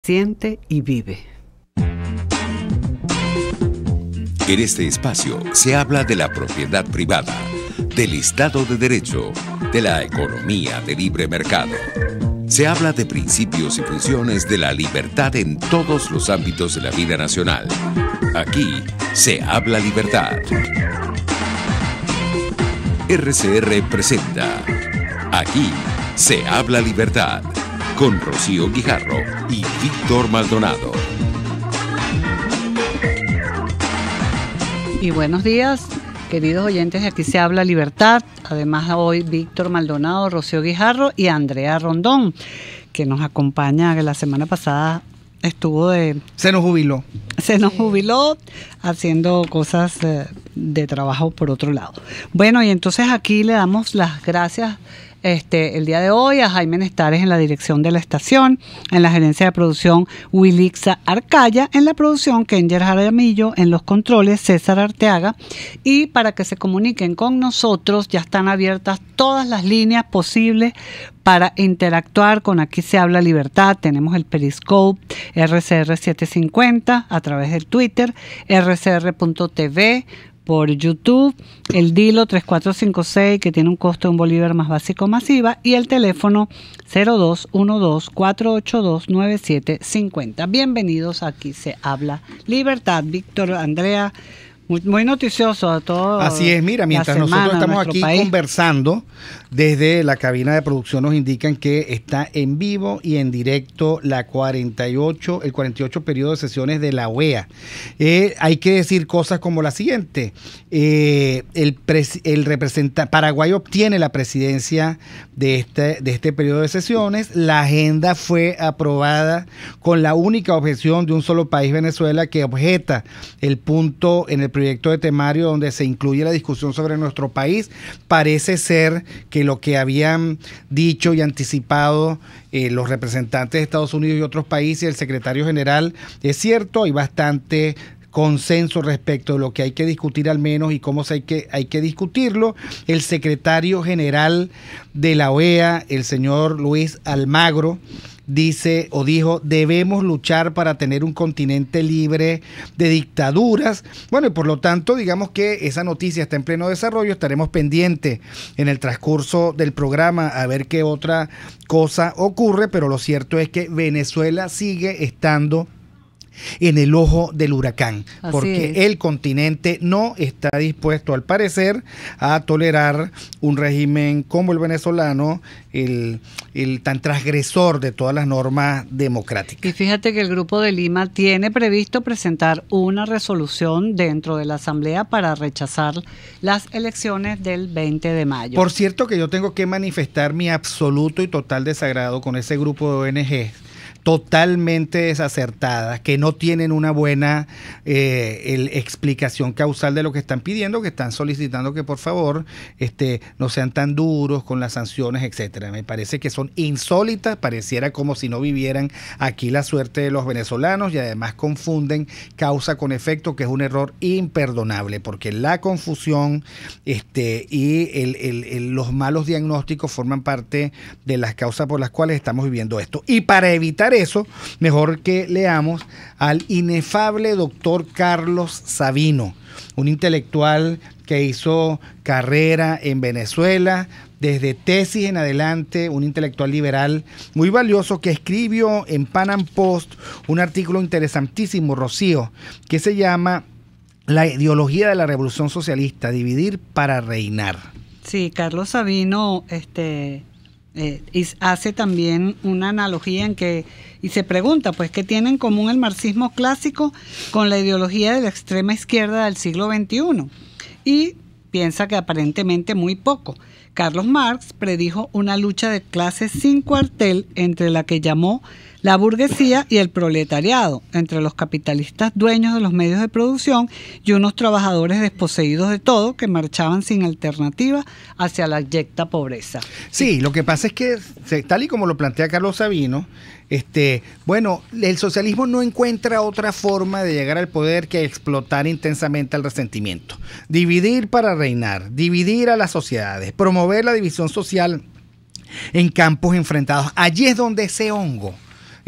Siente y vive. En este espacio se habla de la propiedad privada, del Estado de Derecho, de la economía de libre mercado. Se habla de principios y funciones de la libertad en todos los ámbitos de la vida nacional. Aquí se habla libertad. RCR presenta Aquí se habla libertad, con Rocío Guijarro y Víctor Maldonado. Y buenos días, queridos oyentes de Aquí se habla libertad. Además hoy Víctor Maldonado, Rocío Guijarro y Andrea Rondón, que nos acompaña, que la semana pasada estuvo Se nos jubiló. Se nos jubiló haciendo cosas de trabajo por otro lado. Bueno, y entonces aquí le damos las gracias el día de hoy a Jaime Nestares en la dirección de la estación, en la gerencia de producción Wilixa Arcaya, en la producción Kenger Jaramillo, en los controles César Arteaga. Y para que se comuniquen con nosotros, ya están abiertas todas las líneas posibles para interactuar con Aquí se habla libertad. Tenemos el Periscope RCR750 a través del Twitter, rcr.tv, por YouTube, el Dilo 3456 que tiene un costo de $1 más básico masiva y el teléfono 0212-482-9750. Bienvenidos a Aquí se habla libertad. Víctor, Andrea, muy noticioso a todos. Así es, mira, mientras nosotros estamos aquí conversando, desde la cabina de producción nos indican que está en vivo y en directo el 48 periodo de sesiones de la OEA. Hay que decir cosas como la siguiente: el representante Paraguay obtiene la presidencia de este periodo de sesiones. La agenda fue aprobada con la única objeción de un solo país, Venezuela, que objeta el punto en el proyecto de temario donde se incluye la discusión sobre nuestro país. Parece ser que lo que habían dicho y anticipado los representantes de Estados Unidos y otros países y el secretario general es cierto. Hay bastante consenso respecto de lo que hay que discutir al menos y cómo hay que discutirlo. El secretario general de la OEA, el señor Luis Almagro, dijo, debemos luchar para tener un continente libre de dictaduras. Bueno, y por lo tanto, digamos que esa noticia está en pleno desarrollo. Estaremos pendientes en el transcurso del programa a ver qué otra cosa ocurre, pero lo cierto es que Venezuela sigue estando en el ojo del huracán, porque el continente no está dispuesto, al parecer, a tolerar un régimen como el venezolano, el tan transgresor de todas las normas democráticas. Y fíjate que el Grupo de Lima tiene previsto presentar una resolución dentro de la Asamblea para rechazar las elecciones del 20 de mayo. Por cierto que yo tengo que manifestar mi absoluto y total desagrado con ese grupo de ONG totalmente desacertadas, que no tienen una buena explicación causal de lo que están pidiendo, que están solicitando que por favor no sean tan duros con las sanciones, etcétera. Me parece que son insólitas, pareciera como si no vivieran aquí la suerte de los venezolanos, y además confunden causa con efecto, que es un error imperdonable, porque la confusión y los malos diagnósticos forman parte de las causas por las cuales estamos viviendo esto. Y para evitar eso, mejor que leamos al inefable doctor Carlos Sabino, un intelectual que hizo carrera en Venezuela, desde tesis en adelante, un intelectual liberal muy valioso que escribió en Pan Am Post un artículo interesantísimo, Rocío, que se llama La ideología de la revolución socialista, dividir para reinar. Sí, Carlos Sabino hace también una analogía y se pregunta, pues, ¿qué tiene en común el marxismo clásico con la ideología de la extrema izquierda del siglo XXI? Y piensa que aparentemente muy poco. Carlos Marx predijo una lucha de clases sin cuartel entre la que llamó la burguesía y el proletariado, entre los capitalistas dueños de los medios de producción y unos trabajadores desposeídos de todo que marchaban sin alternativa hacia la abyecta pobreza. Sí, lo que pasa es que, tal y como lo plantea Carlos Sabino, bueno, el socialismo no encuentra otra forma de llegar al poder que explotar intensamente el resentimiento, dividir para reinar, dividir a las sociedades, promover la división social en campos enfrentados. Allí es donde ese hongo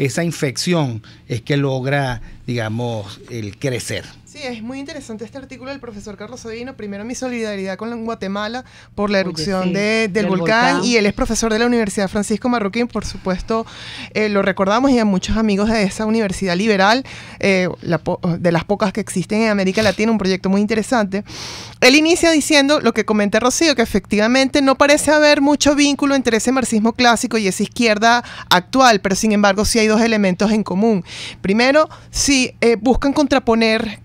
esa infección es que logra, digamos, el crecer. Sí, es muy interesante este artículo del profesor Carlos Sabino. Primero, mi solidaridad con Guatemala por la erupción del volcán. Y él es profesor de la Universidad Francisco Marroquín, por supuesto, lo recordamos, y a muchos amigos de esa universidad liberal, de las pocas que existen en América Latina, un proyecto muy interesante. Él inicia diciendo lo que comenta Rocío, que efectivamente no parece haber mucho vínculo entre ese marxismo clásico y esa izquierda actual, pero sin embargo sí hay dos elementos en común. Primero, sí buscan contraponer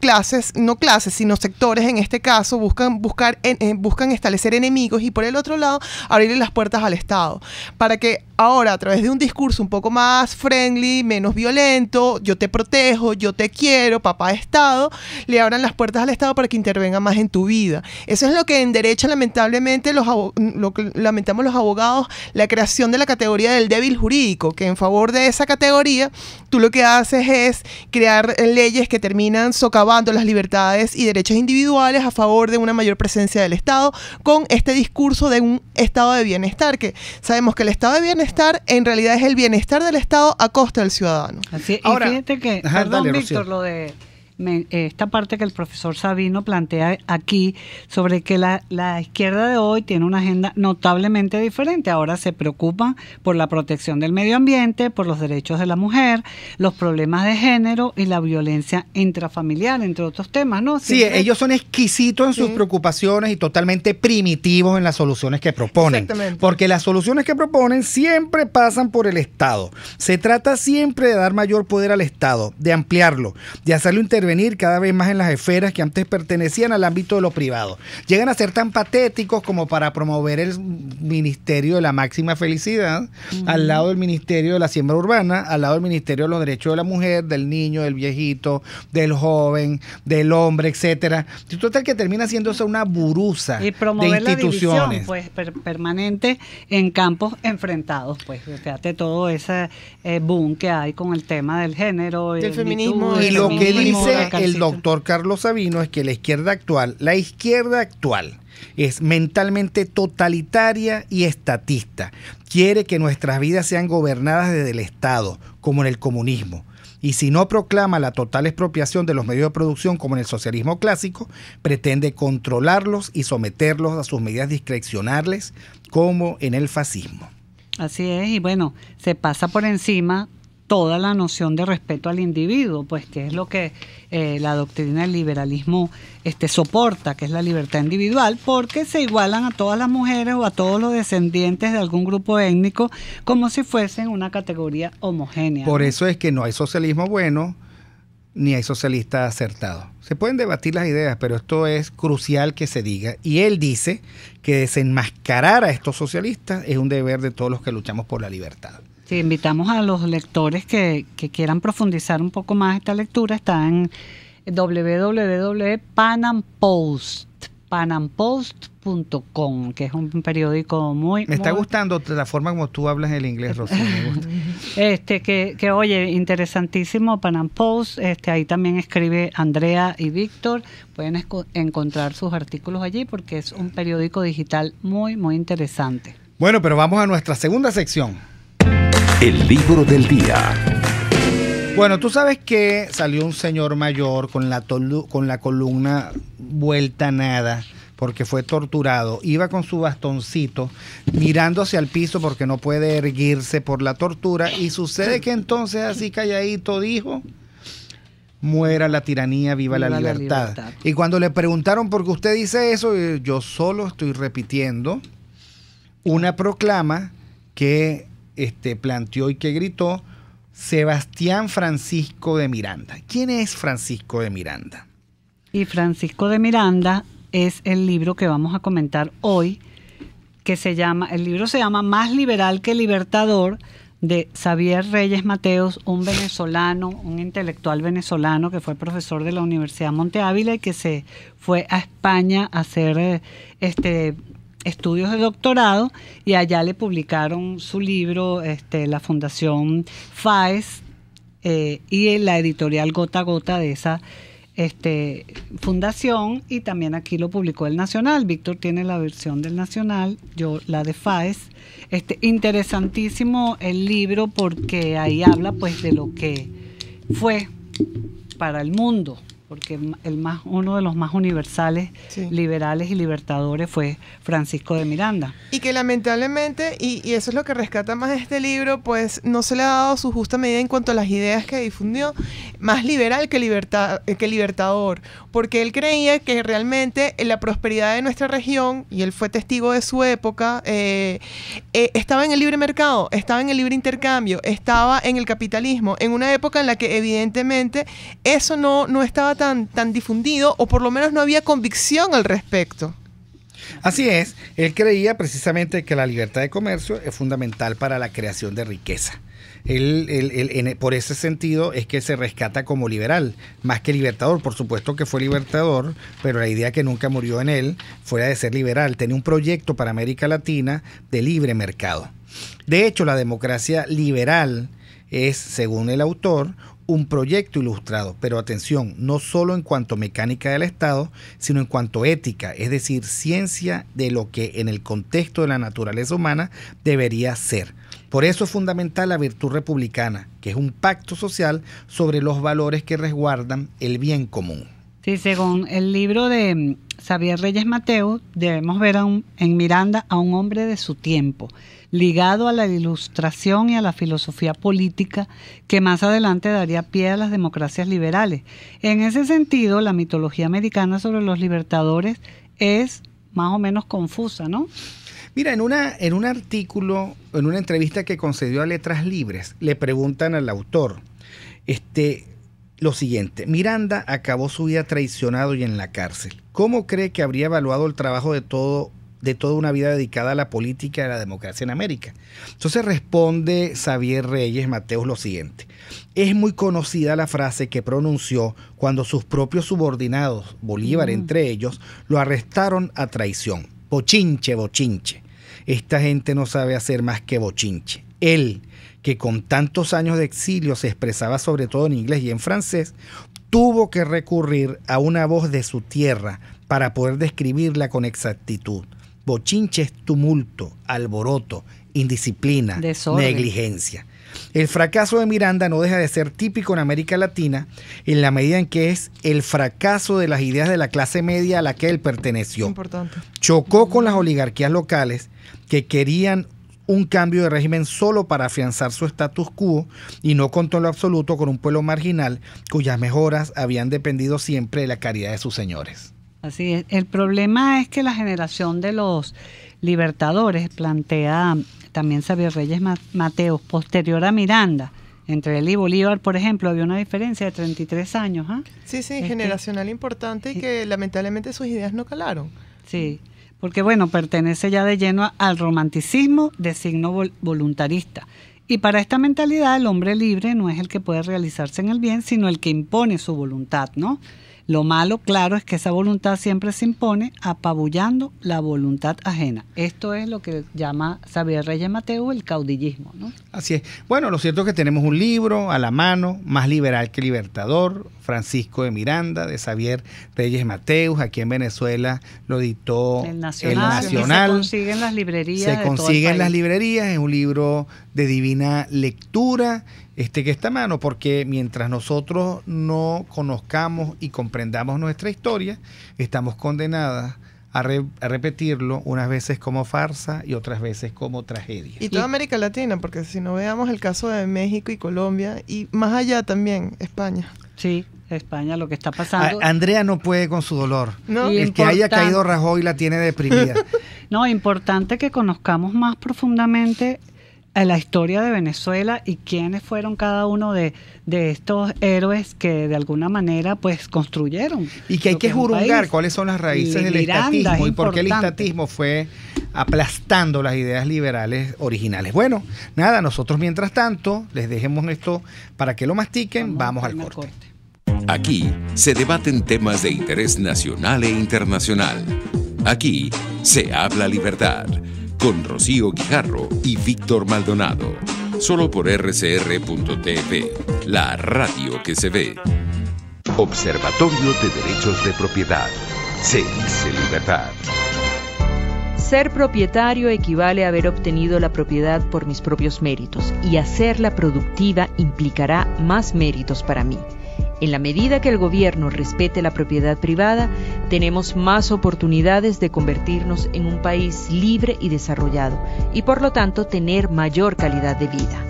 no clases, sino sectores, en este caso, buscan establecer enemigos, y por el otro lado, abrirle las puertas al Estado, para que ahora, a través de un discurso un poco más friendly, menos violento, yo te protejo, yo te quiero, papá Estado, le abran las puertas al Estado para que intervenga más en tu vida. Eso es lo que en derecho, lamentablemente, lo que lamentamos los abogados, la creación de la categoría del débil jurídico, que en favor de esa categoría, tú lo que haces es crear leyes que terminan socavando las libertades y derechos individuales a favor de una mayor presencia del Estado, con este discurso de un estado de bienestar, que sabemos que el estado de bienestar en realidad es el bienestar del Estado a costa del ciudadano. Así, ahora, y fíjate que, perdón, Víctor, lo de esta parte que el profesor Sabino plantea aquí sobre que la izquierda de hoy tiene una agenda notablemente diferente. Ahora se preocupan por la protección del medio ambiente, por los derechos de la mujer, los problemas de género y la violencia intrafamiliar, entre otros temas, ¿no? Siempre. Sí, ellos son exquisitos en sus preocupaciones y totalmente primitivos en las soluciones que proponen. Porque las soluciones que proponen siempre pasan por el Estado. Se trata siempre de dar mayor poder al Estado, de ampliarlo, de hacerlo intervenir cada vez más en las esferas que antes pertenecían al ámbito de lo privado. Llegan a ser tan patéticos como para promover el Ministerio de la Máxima Felicidad al lado del Ministerio de la Siembra Urbana, al lado del Ministerio de los Derechos de la Mujer, del niño, del viejito, del joven, del hombre, etcétera. Total, que termina siendo eso una buruza de instituciones. La división, pues, permanente en campos enfrentados. Pues fíjate todo ese boom que hay con el tema del género y el feminismo. Y lo que dice el doctor Carlos Sabino es que la izquierda actual es mentalmente totalitaria y estatista. Quiere que nuestras vidas sean gobernadas desde el Estado, como en el comunismo. Y si no proclama la total expropiación de los medios de producción como en el socialismo clásico, pretende controlarlos y someterlos a sus medidas discrecionales como en el fascismo. Así es, y bueno, se pasa por encima toda la noción de respeto al individuo, pues que es lo que la doctrina del liberalismo soporta, que es la libertad individual, porque se igualan a todas las mujeres o a todos los descendientes de algún grupo étnico como si fuesen una categoría homogénea. Por eso es que no hay socialismo bueno ni hay socialista acertado. Se pueden debatir las ideas, pero esto es crucial que se diga. Y él dice que desenmascarar a estos socialistas es un deber de todos los que luchamos por la libertad. Sí, invitamos a los lectores que quieran profundizar un poco más esta lectura. Está en panampost.com, que es un periódico muy... Me está gustando la forma como tú hablas el inglés, Rocío, me gusta. Que oye, interesantísimo, Panam Post. Ahí también escribe Andrea y Víctor. Pueden encontrar sus artículos allí porque es un periódico digital muy, muy interesante. Bueno, pero vamos a nuestra segunda sección. El libro del día. Bueno, tú sabes que salió un señor mayor con la columna vuelta a nada porque fue torturado. Iba con su bastoncito mirando hacia el piso porque no puede erguirse por la tortura, y sucede que entonces, así calladito, dijo: muera la tiranía, viva la libertad. Y cuando le preguntaron por qué usted dice eso, yo solo estoy repitiendo una proclama que planteó y que gritó Sebastián Francisco de Miranda. ¿Quién es Francisco de Miranda? Y Francisco de Miranda es el libro que vamos a comentar hoy, el libro se llama Más liberal que libertador, de Xavier Reyes Mateos, un venezolano, un intelectual venezolano que fue profesor de la Universidad Monte Ávila y que se fue a España a hacer estudios de doctorado, y allá le publicaron su libro la Fundación FAES y la editorial Gota a Gota de esa fundación, y también aquí lo publicó el Nacional. Víctor tiene la versión del Nacional, yo la de FAES. Interesantísimo el libro porque ahí habla pues de lo que fue para el mundo, porque uno de los más universales, liberales y libertadores fue Francisco de Miranda. Y que lamentablemente, y eso es lo que rescata más este libro, pues no se le ha dado su justa medida en cuanto a las ideas que difundió, más liberal que libertador, porque él creía que realmente la prosperidad de nuestra región, y él fue testigo de su época, estaba en el libre mercado, estaba en el libre intercambio, estaba en el capitalismo, en una época en la que evidentemente eso no estaba tan difundido, o por lo menos no había convicción al respecto. Así es, él creía precisamente que la libertad de comercio es fundamental para la creación de riqueza. Por ese sentido es que se rescata como liberal, más que libertador. Por supuesto que fue libertador, pero la idea que nunca murió en él fue de ser liberal. Tenía un proyecto para América Latina de libre mercado. De hecho, la democracia liberal es, según el autor, un proyecto ilustrado, pero atención, no solo en cuanto a mecánica del Estado, sino en cuanto a ética, es decir, ciencia de lo que en el contexto de la naturaleza humana debería ser. Por eso es fundamental la virtud republicana, que es un pacto social sobre los valores que resguardan el bien común. Sí, según el libro de Xavier Reyes Mateus, debemos ver en Miranda a un hombre de su tiempo, ligado a la ilustración y a la filosofía política que más adelante daría pie a las democracias liberales. En ese sentido, la mitología americana sobre los libertadores es más o menos confusa, ¿no? Mira, en un artículo, en una entrevista que concedió a Letras Libres, le preguntan al autor lo siguiente: Miranda acabó su vida traicionado y en la cárcel. ¿Cómo cree que habría evaluado el trabajo de toda una vida dedicada a la política y a la democracia en América? Entonces responde Xavier Reyes Mateus lo siguiente: es muy conocida la frase que pronunció cuando sus propios subordinados, Bolívar entre ellos, lo arrestaron a traición. Bochinche, bochinche. Esta gente no sabe hacer más que bochinche. Él, que con tantos años de exilio se expresaba sobre todo en inglés y en francés, tuvo que recurrir a una voz de su tierra para poder describirla con exactitud. Bochinche es tumulto, alboroto, indisciplina, desorden, negligencia. El fracaso de Miranda no deja de ser típico en América Latina en la medida en que es el fracaso de las ideas de la clase media a la que él perteneció. Importante. Chocó con las oligarquías locales que querían un cambio de régimen solo para afianzar su status quo y no contó en lo absoluto con un pueblo marginal cuyas mejoras habían dependido siempre de la caridad de sus señores. Así es. El problema es que la generación de los libertadores, plantea también Xavier Reyes Mateus, posterior a Miranda, entre él y Bolívar, por ejemplo, había una diferencia de 33 años. Sí, generacional importante, y que lamentablemente sus ideas no calaron. Sí, porque bueno, pertenece ya de lleno al romanticismo de signo voluntarista. Y para esta mentalidad el hombre libre no es el que puede realizarse en el bien, sino el que impone su voluntad, ¿no? Lo malo, claro, es que esa voluntad siempre se impone apabullando la voluntad ajena. Esto es lo que llama Xavier Reyes Mateus el caudillismo, ¿no? Así es. Bueno, lo cierto es que tenemos un libro a la mano, Más liberal que libertador, Francisco de Miranda, de Xavier Reyes Mateus. Aquí en Venezuela lo editó el Nacional. Se consigue en las librerías. Las librerías. Es un libro de divina lectura, que está a mano, porque mientras nosotros no conozcamos y comprendamos nuestra historia, estamos condenadas a repetirlo unas veces como farsa y otras veces como tragedia. Y toda América Latina, porque si no veamos el caso de México y Colombia, y más allá también España. Sí, España, lo que está pasando. Andrea no puede con su dolor. ¿No? El que haya caído Rajoy la tiene deprimida. No, importante que conozcamos más profundamente la historia de Venezuela y quiénes fueron cada uno de estos héroes que de alguna manera pues construyeron. Y que hay que juzgar cuáles son las raíces del estatismo y por qué el estatismo fue aplastando las ideas liberales originales. Bueno, nada, nosotros mientras tanto les dejemos esto para que lo mastiquen, vamos al corte. Aquí se debaten temas de interés nacional e internacional. Aquí se habla libertad. Con Rocío Guijarro y Víctor Maldonado. Solo por RCR.tv, la radio que se ve. Observatorio de Derechos de Propiedad. Se dice libertad. Ser propietario equivale a haber obtenido la propiedad por mis propios méritos, y hacerla productiva implicará más méritos para mí. En la medida que el gobierno respete la propiedad privada, tenemos más oportunidades de convertirnos en un país libre y desarrollado, y por lo tanto tener mayor calidad de vida.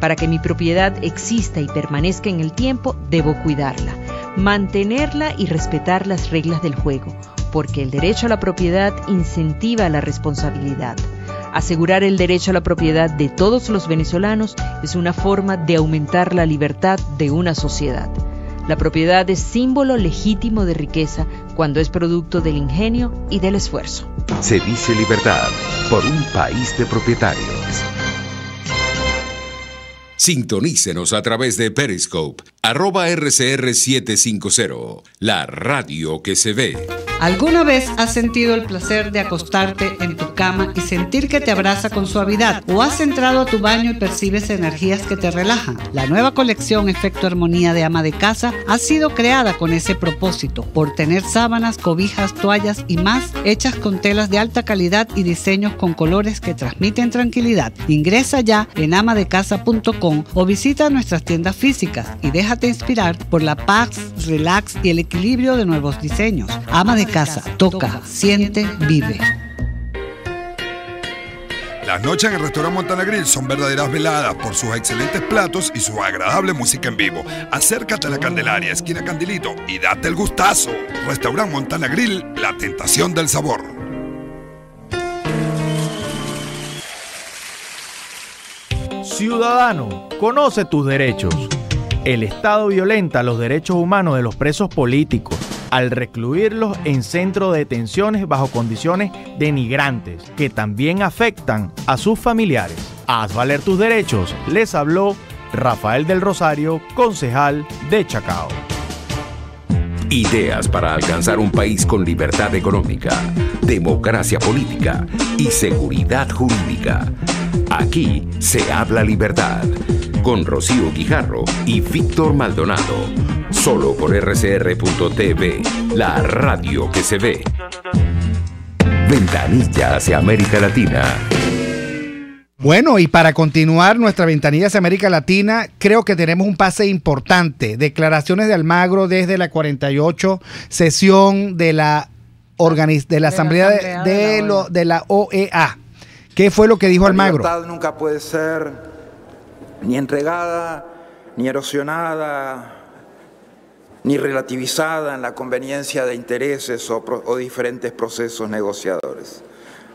Para que mi propiedad exista y permanezca en el tiempo, debo cuidarla, mantenerla y respetar las reglas del juego, porque el derecho a la propiedad incentiva la responsabilidad. Asegurar el derecho a la propiedad de todos los venezolanos es una forma de aumentar la libertad de una sociedad. La propiedad es símbolo legítimo de riqueza cuando es producto del ingenio y del esfuerzo. Se dice libertad por un país de propietarios. Sintonícenos a través de Periscope, @RCR750, la radio que se ve. ¿Alguna vez has sentido el placer de acostarte en tu cama y sentir que te abraza con suavidad? ¿O has entrado a tu baño y percibes energías que te relajan? La nueva colección Efecto Armonía de Ama de Casa ha sido creada con ese propósito, por tener sábanas, cobijas, toallas y más hechas con telas de alta calidad y diseños con colores que transmiten tranquilidad. Ingresa ya en amadecasa.com o visita nuestras tiendas físicas y déjate inspirar por la paz, relax y el equilibrio de nuevos diseños. Ama de Casa, toca, siente, vive. Las noches en el restaurante Montana Grill son verdaderas veladas por sus excelentes platos y su agradable música en vivo. Acércate a la Candelaria, esquina Candilito, y date el gustazo. Restaurante Montana Grill, la tentación del sabor. Ciudadano, conoce tus derechos. El Estado violenta los derechos humanos de los presos políticos al recluirlos en centros de detenciones bajo condiciones denigrantes que también afectan a sus familiares. Haz valer tus derechos, les habló Rafael del Rosario, concejal de Chacao. Ideas para alcanzar un país con libertad económica, democracia política y seguridad jurídica. Aquí se habla libertad, con Rocío Guijarro y Víctor Maldonado. Solo por RCR.tv, la radio que se ve. Ventanilla hacia América Latina. Bueno, y para continuar nuestra ventanilla hacia América Latina, creo que tenemos un pase importante. Declaraciones de Almagro desde la 48 sesión de la Asamblea de la OEA. ¿Qué fue lo que dijo Almagro? La libertad nunca puede ser ni entregada, ni erosionada, ni relativizada en la conveniencia de intereses o diferentes procesos negociadores.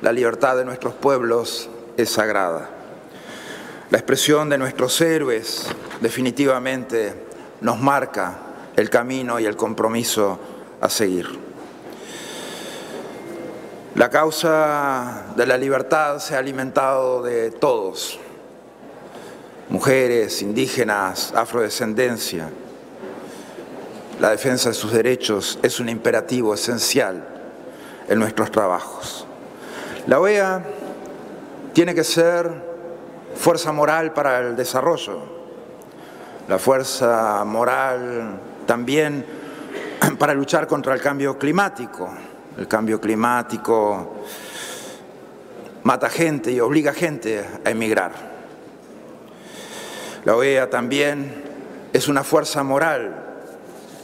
La libertad de nuestros pueblos es sagrada. La expresión de nuestros héroes definitivamente nos marca el camino y el compromiso a seguir. La causa de la libertad se ha alimentado de todos, mujeres, indígenas, afrodescendencia. La defensa de sus derechos es un imperativo esencial en nuestros trabajos. La OEA tiene que ser fuerza moral para el desarrollo, la fuerza moral también para luchar contra el cambio climático. El cambio climático mata gente y obliga gente a emigrar. La OEA también es una fuerza moral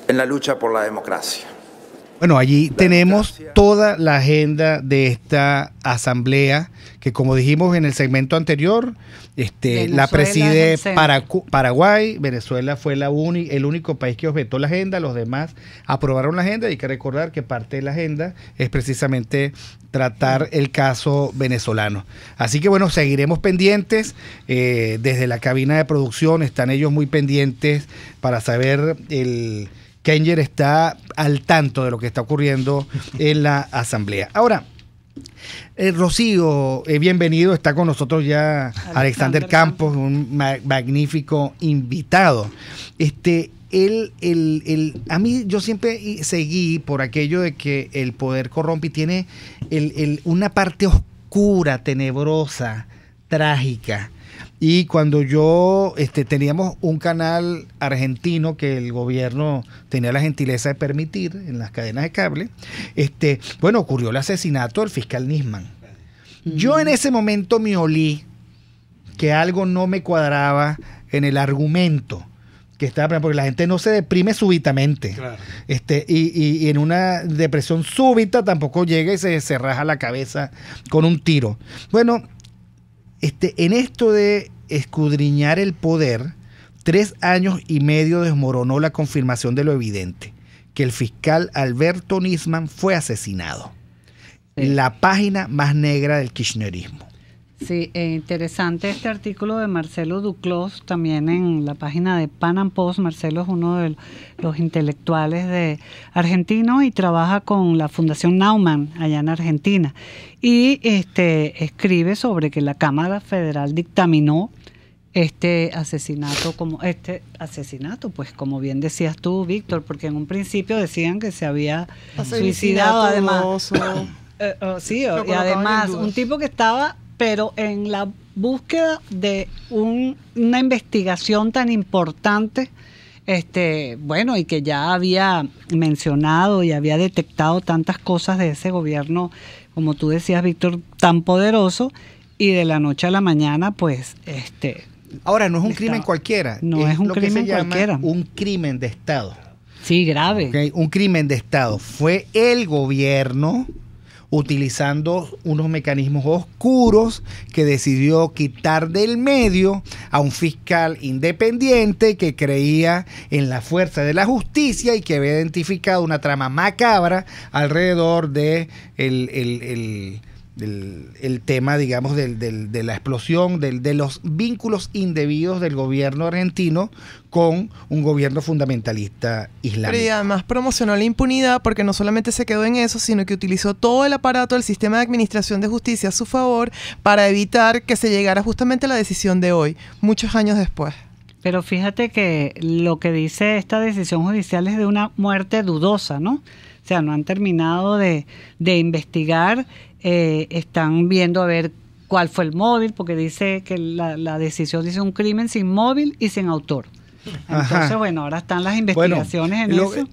en la lucha por la democracia. Bueno, allí tenemos toda la agenda de esta asamblea que, como dijimos en el segmento anterior, la preside Paraguay. Venezuela fue el único país que objetó la agenda, los demás aprobaron la agenda. Y hay que recordar que parte de la agenda es precisamente tratar el caso venezolano. Así que bueno, seguiremos pendientes. Desde la cabina de producción están ellos muy pendientes para saber Kenger está al tanto de lo que está ocurriendo en la asamblea. Ahora, Rocío, bienvenido, está con nosotros ya Alexander Campos, un magnífico invitado. A mí yo siempre seguí por aquello de que el poder corrompe y tiene una parte oscura, tenebrosa, trágica. Y cuando yo teníamos un canal argentino que el gobierno tenía la gentileza de permitir en las cadenas de cable, bueno, ocurrió el asesinato del fiscal Nisman. Yo en ese momento me olí que algo no me cuadraba en el argumento que estaba, porque la gente no se deprime súbitamente. Claro. Y en una depresión súbita tampoco llega y se raja la cabeza con un tiro. Bueno, en esto de escudriñar el poder, 3 años y medio desmoronó la confirmación de lo evidente, que el fiscal Alberto Nisman fue asesinado. Sí. La página más negra del kirchnerismo. Sí, interesante este artículo de Marcelo Duclos, también en la página de Pan Am Post. Marcelo es uno de los intelectuales de argentinos y trabaja con la Fundación Naumann allá en Argentina. Y escribe sobre que la Cámara Federal dictaminó este asesinato, pues como bien decías tú, Víctor, porque en un principio decían que se había suicidado, además. Sí, y además un tipo que estaba, pero en la búsqueda de una investigación tan importante, bueno, y que ya había mencionado y había detectado tantas cosas de ese gobierno, como tú decías, Víctor, tan poderoso, y de la noche a la mañana, pues, ahora, no es un crimen cualquiera. No es un crimen cualquiera. Un crimen de Estado. Sí, grave. ¿Okay? Un crimen de Estado. Fue el gobierno, utilizando unos mecanismos oscuros, que decidió quitar del medio a un fiscal independiente que creía en la fuerza de la justicia y que había identificado una trama macabra alrededor de el tema, digamos, de la explosión, de los vínculos indebidos del gobierno argentino con un gobierno fundamentalista islámico. Pero y además promocionó la impunidad, porque no solamente se quedó en eso, sino que utilizó todo el aparato del sistema de administración de justicia a su favor para evitar que se llegara justamente a la decisión de hoy, muchos años después. Pero fíjate que lo que dice esta decisión judicial es de una muerte dudosa, ¿no? O sea, no han terminado de investigar. Están viendo a ver cuál fue el móvil, porque dice que la decisión dice un crimen sin móvil y sin autor. Entonces, ajá, bueno, ahora están las investigaciones en eso.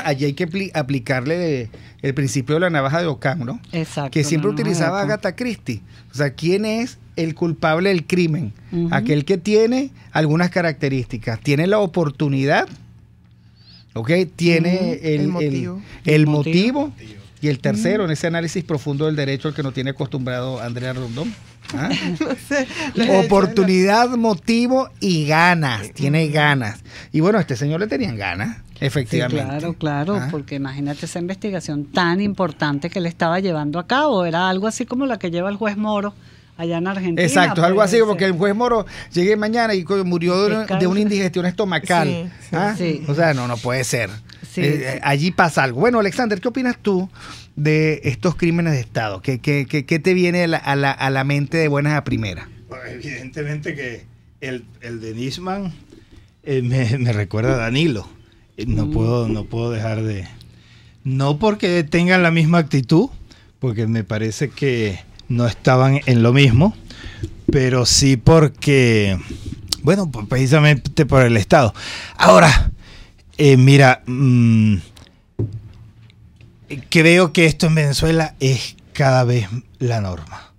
Allí hay que aplicarle el principio de la navaja de Ockham, ¿no? Exacto. Que siempre utilizaba Agatha Christie. O sea, ¿quién es el culpable del crimen? Aquel que tiene algunas características. Tiene la oportunidad, ¿ok? Tiene el motivo. Y el tercero, en ese análisis profundo del derecho al que nos tiene acostumbrado Andrea Rondón. ¿Ah? No sé, oportunidad, motivo y ganas. Tiene ganas. Y bueno, a este señor le tenían ganas, efectivamente. Sí, claro, porque imagínate esa investigación tan importante que le estaba llevando a cabo. Era algo así como la que lleva el juez Moro allá en Argentina. Exacto, algo así como que el juez Moro llegue mañana y murió de una indigestión estomacal. Sí, ¿ah? Sí. O sea, no puede ser. Sí, allí pasa algo. Bueno, Alexander, ¿qué opinas tú de estos crímenes de Estado? ¿Qué te viene a la mente de buenas a primeras? Bueno, evidentemente que el de Nisman me recuerda a Danilo. No puedo dejar de... No porque tengan la misma actitud, porque me parece que no estaban en lo mismo, pero sí porque, bueno, precisamente por el Estado. Ahora, mira, creo que esto en Venezuela es cada vez la norma.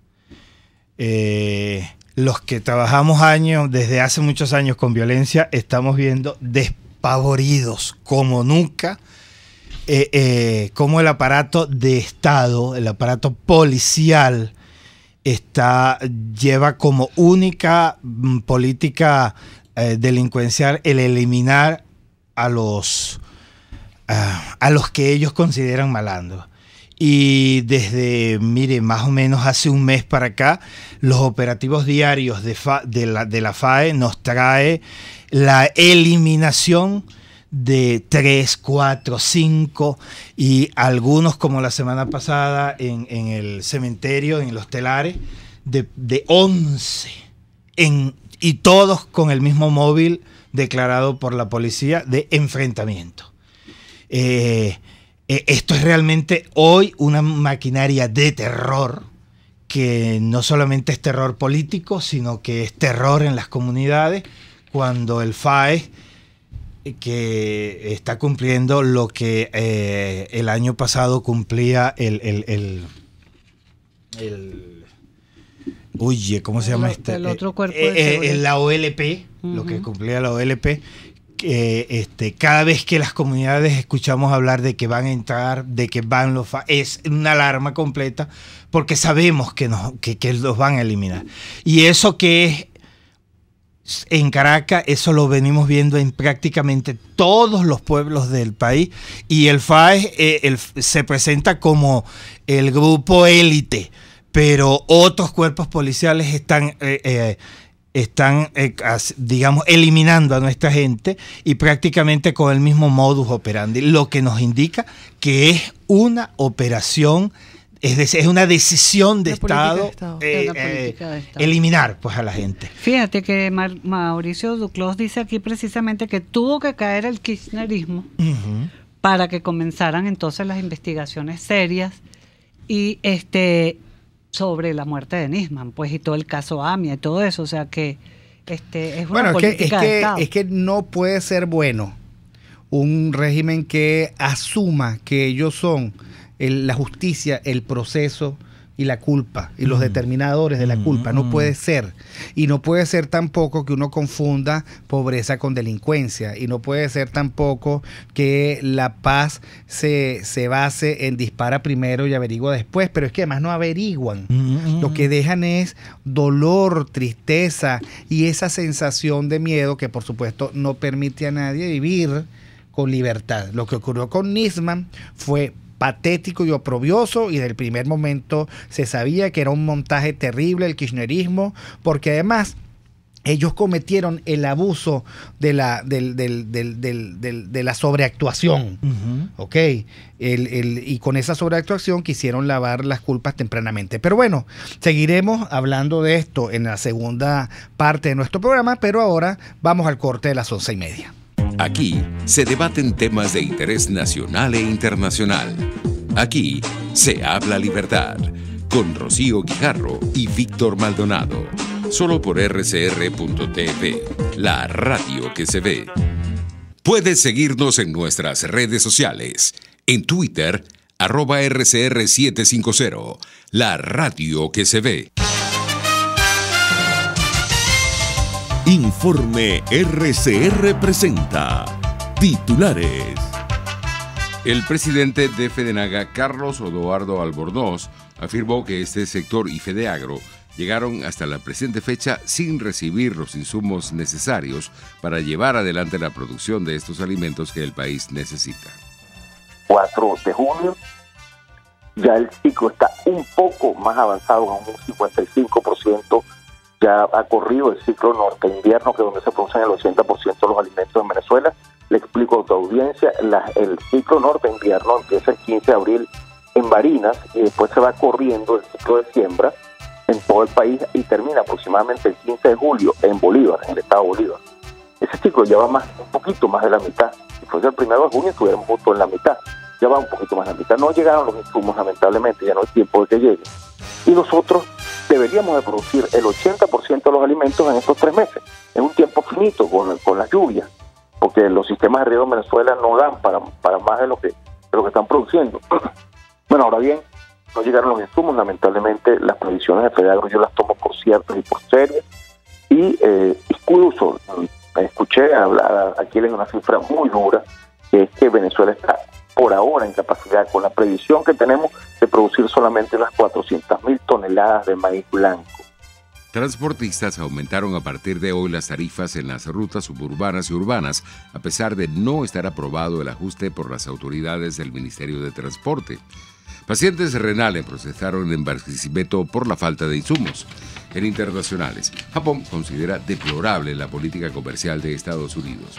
Los que trabajamos desde hace muchos años con violencia, estamos viendo despavoridos como nunca cómo el aparato de Estado, el aparato policial, lleva como única política delincuencial el eliminar a los que ellos consideran malandros. Y desde, mire, más o menos hace un mes para acá, los operativos diarios de la FAE nos trae la eliminación de 3, 4, 5 y algunos, como la semana pasada en el cementerio, en los telares, de 11, y todos con el mismo móvil declarado por la policía de enfrentamiento. Esto es realmente hoy una maquinaria de terror que no solamente es terror político, sino que es terror en las comunidades, cuando el FAES, que está cumpliendo lo que el año pasado cumplía ¿cómo se llama este? El otro cuerpo de la OLP, lo que cumplía la OLP. Cada vez que las comunidades escuchamos hablar de que van a entrar, de que van los FAES, es una alarma completa, porque sabemos que los van a eliminar. Y eso que es en Caracas, eso lo venimos viendo en prácticamente todos los pueblos del país, y el FAES se presenta como el grupo élite, pero otros cuerpos policiales están digamos, eliminando a nuestra gente, y prácticamente con el mismo modus operandi, lo que nos indica que es una operación, es decir, es una decisión de Estado, eliminar pues a la gente. Fíjate que Mauricio Duclos dice aquí precisamente que tuvo que caer el kirchnerismo para que comenzaran entonces las investigaciones serias y sobre la muerte de Nisman, pues, y todo el caso AMIA y todo eso, o sea que es una política de Estado. Es que no puede ser bueno un régimen que asuma que ellos son la justicia, el proceso y la culpa, y los determinadores de la culpa. No puede ser. Y no puede ser tampoco que uno confunda pobreza con delincuencia. Y no puede ser tampoco que la paz se base en dispara primero y averigua después. Pero es que además no averiguan. Lo que dejan es dolor, tristeza y esa sensación de miedo que por supuesto no permite a nadie vivir con libertad. Lo que ocurrió con Nisman fue patético y oprobioso, y desde el primer momento se sabía que era un montaje terrible el kirchnerismo, porque además ellos cometieron el abuso de la sobreactuación, ¿ok? Y con esa sobreactuación quisieron lavar las culpas tempranamente. Pero bueno, seguiremos hablando de esto en la segunda parte de nuestro programa, pero ahora vamos al corte de las 11:30. Aquí se debaten temas de interés nacional e internacional. Aquí se habla libertad, con Rocío Guijarro y Víctor Maldonado. Solo por rcr.tv, la radio que se ve. Puedes seguirnos en nuestras redes sociales. En Twitter, @RCR750, la radio que se ve. Informe RCR presenta titulares. El presidente de Fedenaga, Carlos Odoardo Albornoz, afirmó que este sector y Fedeagro llegaron hasta la presente fecha sin recibir los insumos necesarios para llevar adelante la producción de estos alimentos que el país necesita. 4 de junio, ya el ciclo está un poco más avanzado, en un 55%. Ya ha corrido el ciclo norte-invierno, que es donde se producen el 80% de los alimentos en Venezuela. Le explico a tu audiencia, el ciclo norte-invierno empieza el 15 de abril en Barinas, y después se va corriendo el ciclo de siembra en todo el país y termina aproximadamente el 15 de julio en Bolívar, en el estado de Bolívar. Ese ciclo ya va un poquito más de la mitad. Si fuese el 1 de junio estuviéramos justo en la mitad. Ya va un poquito más de la mitad. No llegaron los insumos, lamentablemente, ya no hay tiempo de que lleguen. Y nosotros deberíamos de producir el 80% de los alimentos en estos 3 meses. Es un tiempo finito con las lluvias, porque los sistemas de riego en Venezuela no dan para más de lo que están produciendo. Bueno, ahora bien, no llegaron los insumos. Lamentablemente, las previsiones de Fedeagro yo las tomo por ciertas y por serias. Y incluso escuché hablar a quienes una cifra muy dura, que es que Venezuela está por ahora en capacidad, con la previsión que tenemos, de producir solamente unas 400.000 toneladas de maíz blanco. Transportistas aumentaron a partir de hoy las tarifas en las rutas suburbanas y urbanas, a pesar de no estar aprobado el ajuste por las autoridades del Ministerio de Transporte. Pacientes renales procesaron en Barquisimeto por la falta de insumos. En internacionales, Japón considera deplorable la política comercial de Estados Unidos.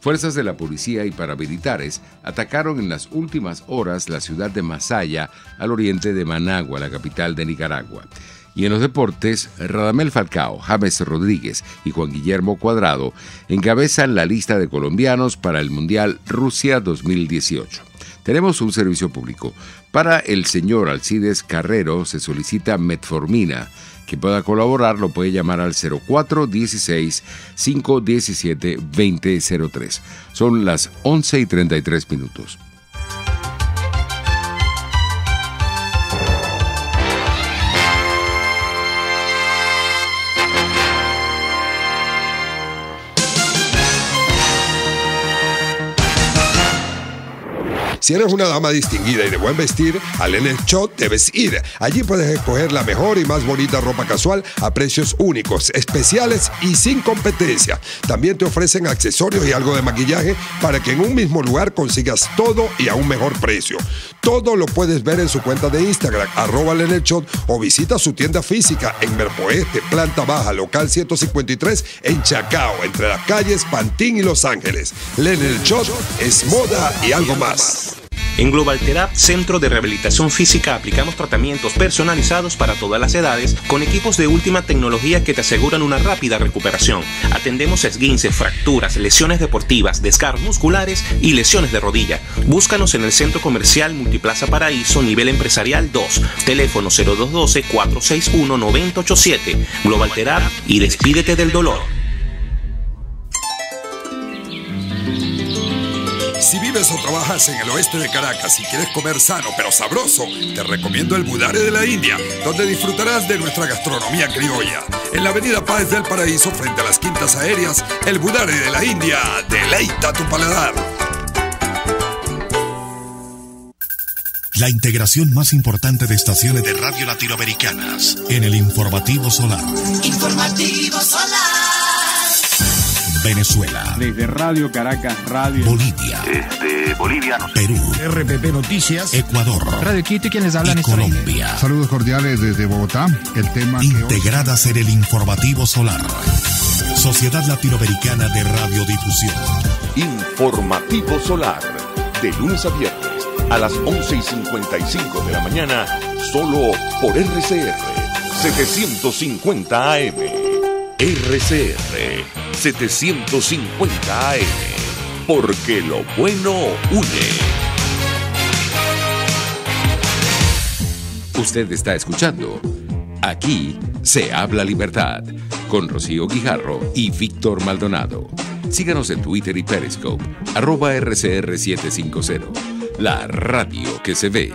Fuerzas de la policía y paramilitares atacaron en las últimas horas la ciudad de Masaya, al oriente de Managua, la capital de Nicaragua. Y en los deportes, Radamel Falcao, James Rodríguez y Juan Guillermo Cuadrado encabezan la lista de colombianos para el Mundial Rusia 2018. Tenemos un servicio público. Para el señor Alcides Carrero se solicita metformina. Quien pueda colaborar lo puede llamar al 04-16-517-2003. Son las 11:33. Si eres una dama distinguida y de buen vestir, al Enershop debes ir. Allí puedes escoger la mejor y más bonita ropa casual a precios únicos, especiales y sin competencia. También te ofrecen accesorios y algo de maquillaje para que en un mismo lugar consigas todo y a un mejor precio. Todo lo puedes ver en su cuenta de Instagram, @Enershop, o visita su tienda física en Merpoeste, planta baja, local 153, en Chacao, entre las calles Pantín y Los Ángeles. Enershop es moda y algo más. En Global Therapy, Centro de Rehabilitación Física, aplicamos tratamientos personalizados para todas las edades con equipos de última tecnología que te aseguran una rápida recuperación. Atendemos esguinces, fracturas, lesiones deportivas, desgarros musculares y lesiones de rodilla. Búscanos en el Centro Comercial Multiplaza Paraíso, nivel empresarial 2. Teléfono 0212-461-9087. Global Therapy y despídete del dolor. Si vives o trabajas en el oeste de Caracas y quieres comer sano pero sabroso, te recomiendo el Budare de la India, donde disfrutarás de nuestra gastronomía criolla. En la avenida Páez del Paraíso, frente a las Quintas Aéreas, el Budare de la India deleita tu paladar. La integración más importante de estaciones de radio latinoamericanas en el Informativo Solar. Informativo Solar. Venezuela. Desde Radio Caracas, Radio Bolivia. Bolivianos. Perú. RPP Noticias. Ecuador. Radio Quito y quienes hablan y Colombia. Saludos cordiales desde Bogotá. El tema integradas en el Informativo Solar. Sociedad Latinoamericana de Radiodifusión. Informativo Solar. De lunes a viernes a las 11:55 de la mañana. Solo por RCR 750 AM. RCR 750 AM, porque lo bueno une. Usted está escuchando Aquí se habla libertad, con Rocío Guijarro y Víctor Maldonado. Síganos en Twitter y Periscope, @RCR750, la radio que se ve.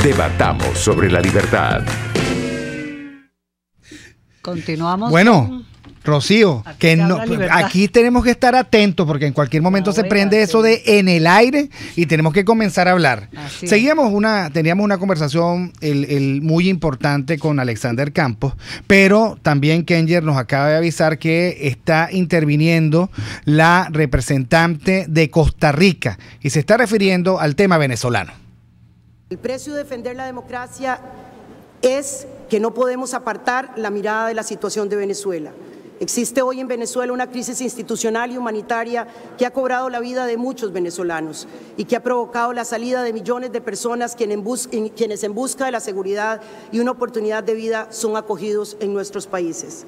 Debatamos sobre la libertad. Continuamos. Bueno, Rocío, que no, aquí tenemos que estar atentos porque en cualquier momento se prende eso de en el aire y tenemos que comenzar a hablar. Teníamos una conversación muy importante con Alexander Campos, pero también Kenger nos acaba de avisar que está interviniendo la representante de Costa Rica y se está refiriendo al tema venezolano. El precio de defender la democracia es que no podemos apartar la mirada de la situación de Venezuela. Existe hoy en Venezuela una crisis institucional y humanitaria que ha cobrado la vida de muchos venezolanos y que ha provocado la salida de millones de personas quienes en busca de la seguridad y una oportunidad de vida son acogidos en nuestros países.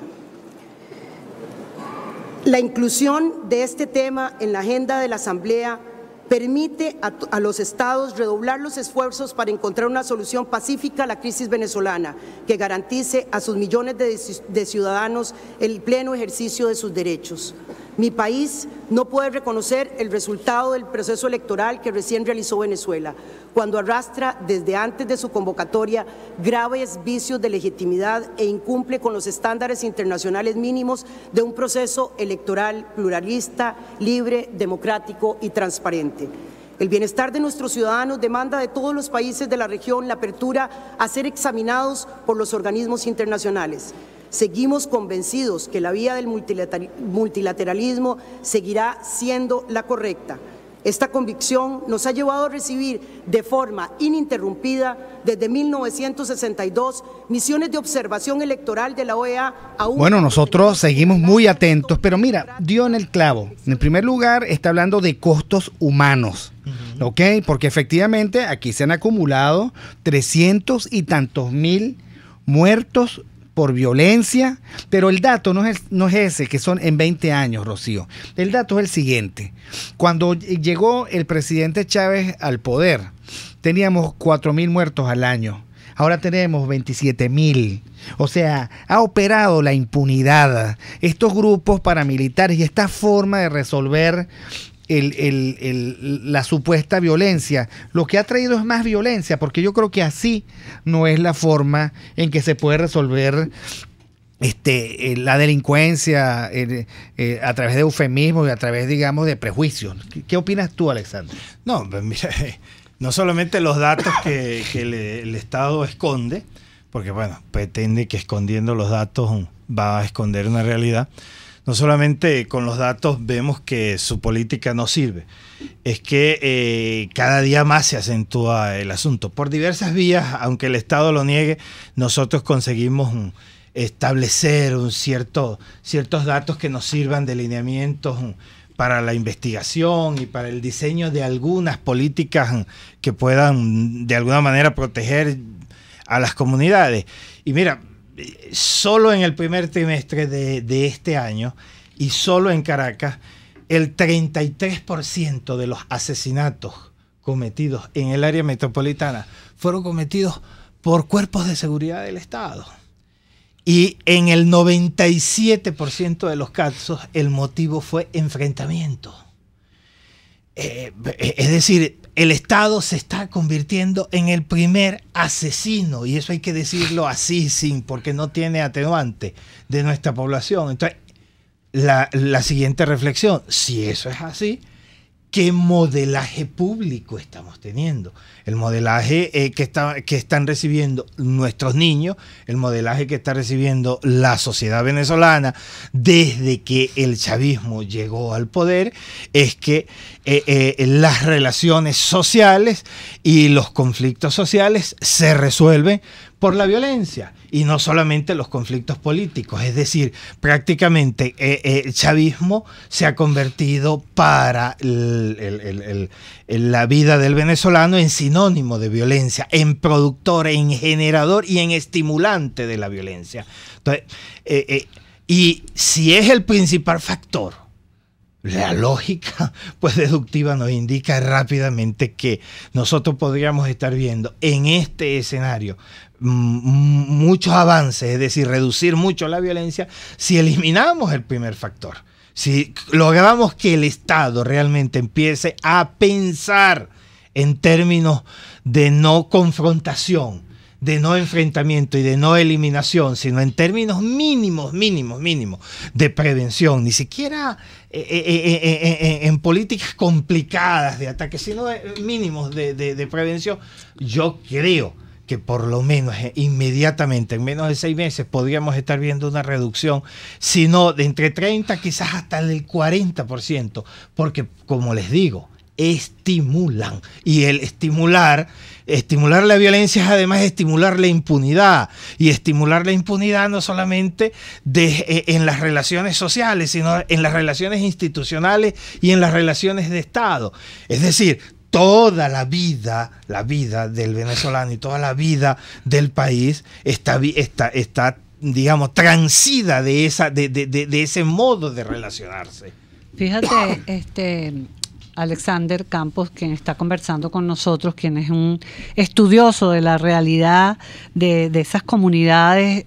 La inclusión de este tema en la agenda de la Asamblea permite a los estados redoblar los esfuerzos para encontrar una solución pacífica a la crisis venezolana que garantice a sus millones de ciudadanos el pleno ejercicio de sus derechos. Mi país no puede reconocer el resultado del proceso electoral que recién realizó Venezuela, cuando arrastra desde antes de su convocatoria graves vicios de legitimidad e incumple con los estándares internacionales mínimos de un proceso electoral pluralista, libre, democrático y transparente. El bienestar de nuestros ciudadanos demanda de todos los países de la región la apertura a ser examinados por los organismos internacionales. Seguimos convencidos que la vía del multilateralismo seguirá siendo la correcta. Esta convicción nos ha llevado a recibir de forma ininterrumpida desde 1962 misiones de observación electoral de la OEA. Bueno, nosotros seguimos muy atentos, pero mira, dio en el clavo. En primer lugar, está hablando de costos humanos, ¿ok? Porque efectivamente aquí se han acumulado 300 y tantos mil muertos por violencia, pero el dato no es ese, que son en 20 años, Rocío. El dato es el siguiente. Cuando llegó el presidente Chávez al poder, teníamos 4.000 muertos al año. Ahora tenemos 27.000. O sea, ha operado la impunidad. Estos grupos paramilitares y esta forma de resolver la supuesta violencia, lo que ha traído es más violencia, porque yo creo que así no es la forma en que se puede resolver la delincuencia a través de eufemismos y a través, digamos, de prejuicios. ¿Qué opinas tú, Alexander? No, pues mira, no solamente los datos que el Estado esconde, porque bueno, pretende que escondiendo los datos va a esconder una realidad. No solamente con los datos vemos que su política no sirve, es que cada día más se acentúa el asunto. Por diversas vías, aunque el Estado lo niegue, nosotros conseguimos establecer ciertos datos que nos sirvan de lineamientos para la investigación y para el diseño de algunas políticas que puedan de alguna manera proteger a las comunidades. Y mira, solo en el primer trimestre de este año y solo en Caracas, el 33% de los asesinatos cometidos en el área metropolitana fueron cometidos por cuerpos de seguridad del Estado. Y en el 97% de los casos el motivo fue enfrentamiento. Es decir, el Estado se está convirtiendo en el primer asesino, y eso hay que decirlo así, porque no tiene atenuante, de nuestra población. Entonces, la siguiente reflexión, si eso es así, ¿qué modelaje público estamos teniendo? El modelaje que están recibiendo nuestros niños, el modelaje que está recibiendo la sociedad venezolana desde que el chavismo llegó al poder, es que las relaciones sociales y los conflictos sociales se resuelven por la violencia, y no solamente los conflictos políticos. Es decir, prácticamente el chavismo se ha convertido para la vida del venezolano en sinónimo de violencia, en productor, en generador y en estimulante de la violencia. Entonces, y si es el principal factor, la lógica pues deductiva nos indica rápidamente que nosotros podríamos estar viendo en este escenario muchos avances, es decir, reducir mucho la violencia si eliminamos el primer factor. Si logramos que el Estado realmente empiece a pensar en términos de no confrontación, de no enfrentamiento y de no eliminación, sino en términos mínimos de prevención, ni siquiera en políticas complicadas de ataque, sino mínimos de prevención, yo creo que por lo menos inmediatamente, en menos de 6 meses, podríamos estar viendo una reducción, sino de entre 30, quizás hasta el 40%, porque, como les digo, estimulan. Y el estimular la violencia es además estimular la impunidad. Y estimular la impunidad no solamente en las relaciones sociales, sino en las relaciones institucionales y en las relaciones de Estado. Es decir, toda la vida del venezolano y toda la vida del país está digamos, transida de ese modo de relacionarse. Fíjate, Alexander Campos, quien está conversando con nosotros, quien es un estudioso de la realidad de esas comunidades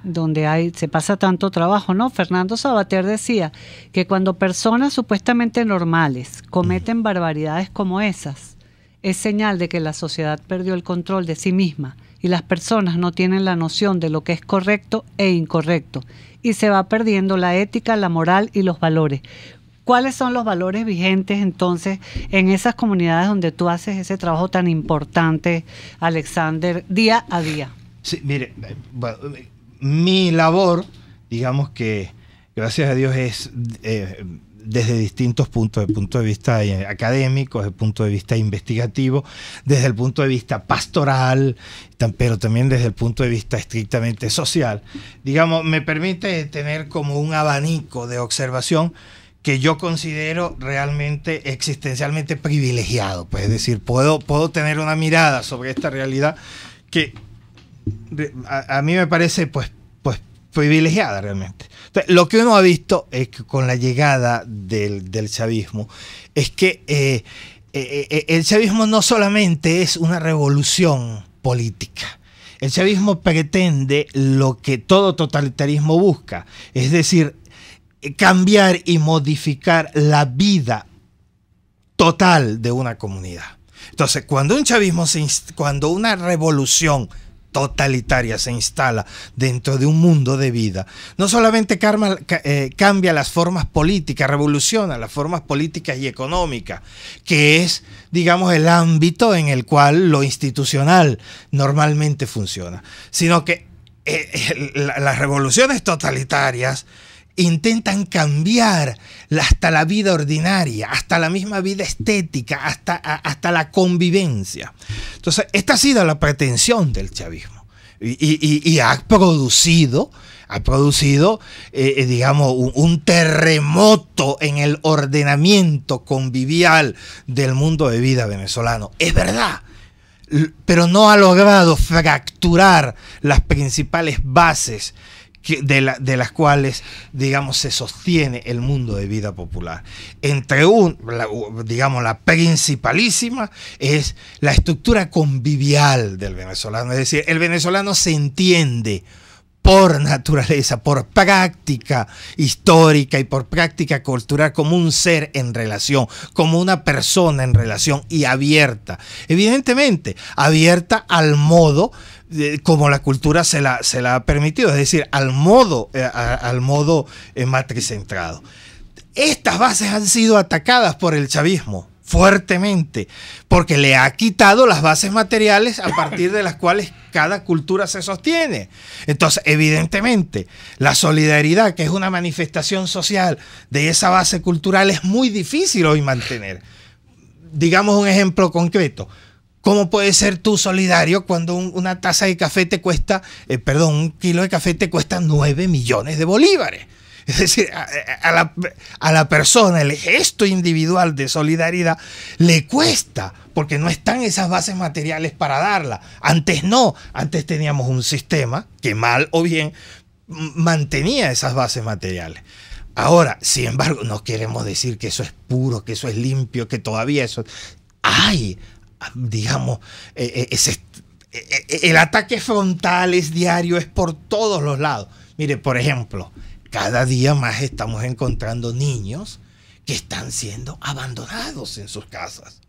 donde se pasa tanto trabajo, ¿no? Fernando Sabater decía que cuando personas supuestamente normales cometen barbaridades como esas, es señal de que la sociedad perdió el control de sí misma y las personas no tienen la noción de lo que es correcto e incorrecto, y se va perdiendo la ética, la moral y los valores. ¿Cuáles son los valores vigentes entonces en esas comunidades donde tú haces ese trabajo tan importante, Alexander, día a día? Sí, mire, bueno, mi labor, digamos que gracias a Dios es desde distintos puntos, desde el punto de vista académico, desde el punto de vista investigativo, desde el punto de vista pastoral, pero también desde el punto de vista estrictamente social. Digamos, me permite tener como un abanico de observación que yo considero realmente existencialmente privilegiado. Pues, es decir, puedo tener una mirada sobre esta realidad que a mí me parece pues privilegiada realmente. Entonces, lo que uno ha visto es que con la llegada del chavismo es que el chavismo no solamente es una revolución política. El chavismo pretende lo que todo totalitarismo busca, es decir, cambiar y modificar la vida total de una comunidad. Entonces, cuando una revolución totalitaria se instala dentro de un mundo de vida, no solamente cambia las formas políticas, revoluciona las formas políticas y económicas, que es, digamos, el ámbito en el cual lo institucional normalmente funciona, sino que las revoluciones totalitarias intentan cambiar hasta la vida ordinaria, hasta la misma vida estética, hasta la convivencia. Entonces, esta ha sido la pretensión del chavismo y ha producido, digamos, un terremoto en el ordenamiento convivial del mundo de vida venezolano. Es verdad, pero no ha logrado fracturar las principales bases de las cuales, digamos, se sostiene el mundo de vida popular. Digamos, la principalísima es la estructura convivial del venezolano. Es decir, el venezolano se entiende por naturaleza, por práctica histórica y por práctica cultural como un ser en relación, como una persona en relación y abierta. Evidentemente, abierta al modo como la cultura se la ha permitido, es decir, al modo matricentrado. Estas bases han sido atacadas por el chavismo fuertemente, porque le ha quitado las bases materiales a partir de las cuales cada cultura se sostiene. Entonces, evidentemente, la solidaridad, que es una manifestación social de esa base cultural, es muy difícil hoy mantener. Digamos un ejemplo concreto. ¿Cómo puedes ser tú solidario cuando una taza de café te cuesta, un kilo de café te cuesta 9 millones de bolívares? Es decir, a la persona el gesto individual de solidaridad le cuesta, porque no están esas bases materiales para darla. Antes no, antes teníamos un sistema que mal o bien mantenía esas bases materiales. Ahora, sin embargo, no queremos decir que eso es puro, que eso es limpio, que todavía eso... Digamos, el ataque frontal es diario, es por todos los lados. Mire, por ejemplo, cada día más estamos encontrando niños que están siendo abandonados en sus casas.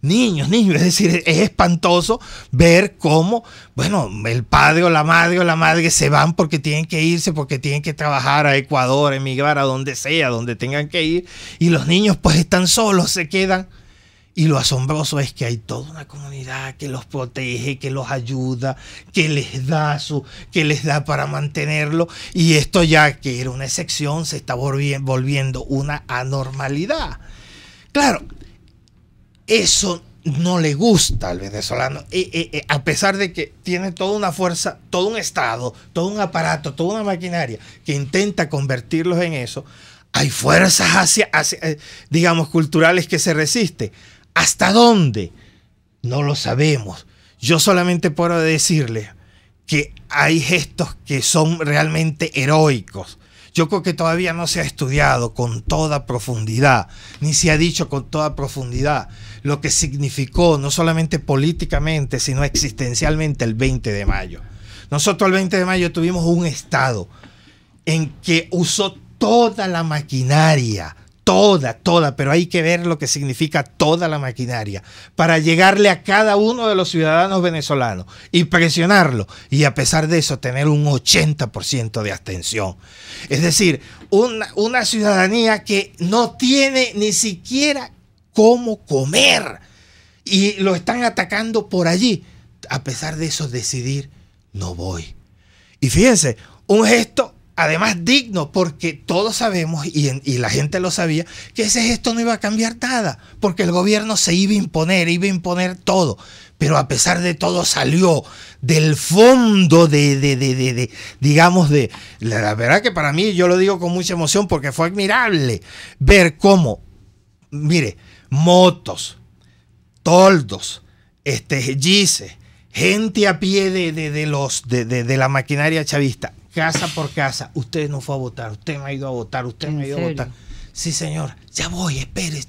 Niños, es decir, es espantoso ver cómo, bueno, el padre o la madre se van porque tienen que irse, porque tienen que trabajar a Ecuador, emigrar a donde sea, donde tengan que ir, y los niños pues están solos, se quedan. Y lo asombroso es que hay toda una comunidad que los protege, que los ayuda, que les da para mantenerlo. Y esto, ya que era una excepción, se está volviendo una anormalidad. Claro, eso no le gusta al venezolano, a pesar de que tiene toda una fuerza, todo un Estado, todo un aparato, toda una maquinaria que intenta convertirlos en eso. Hay fuerzas digamos, culturales que se resisten. ¿Hasta dónde? No lo sabemos. Yo solamente puedo decirles que hay gestos que son realmente heroicos. Yo creo que todavía no se ha estudiado con toda profundidad, ni se ha dicho con toda profundidad lo que significó, no solamente políticamente, sino existencialmente, el 20 de mayo. Nosotros el 20 de mayo tuvimos un Estado en que usó toda la maquinaria, toda, pero hay que ver lo que significa toda la maquinaria para llegarle a cada uno de los ciudadanos venezolanos y presionarlo, y a pesar de eso tener un 80% de abstención. Es decir, una ciudadanía que no tiene ni siquiera cómo comer y lo están atacando por allí. A pesar de eso, decidir, no voy. Y fíjense, un gesto además digno, porque todos sabemos, y la gente lo sabía, que ese gesto no iba a cambiar nada, porque el gobierno se iba a imponer todo. Pero a pesar de todo salió del fondo digamos, la verdad que para mí, yo lo digo con mucha emoción, porque fue admirable ver cómo, mire, motos, toldos, GICE, gente a pie de la maquinaria chavista, casa por casa. Usted no fue a votar, usted no ha ido a votar, usted no ha ido a votar. Sí, señor, ya voy, espere,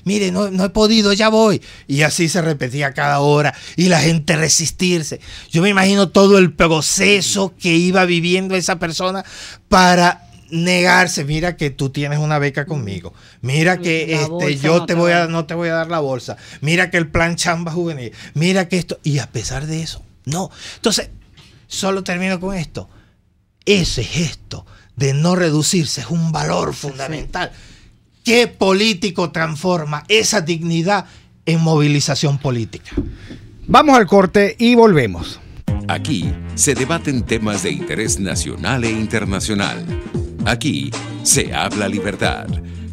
mire, no he podido, ya voy. Y así se repetía cada hora y la gente resistirse. Yo me imagino todo el proceso que iba viviendo esa persona para negarse. Mira que tú tienes una beca conmigo. Mira que yo no te voy a dar la bolsa. Mira que el plan Chamba Juvenil. Mira que esto. Y a pesar de eso, no. Entonces, solo termino con esto. Ese gesto de no reducirse es un valor fundamental. ¿Qué político transforma esa dignidad en movilización política? Vamos al corte y volvemos. Aquí se debaten temas de interés nacional e internacional. Aquí se habla libertad,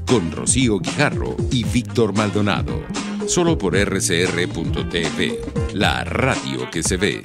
con Rocío Guijarro y Víctor Maldonado. Solo por rcr.tv, la radio que se ve.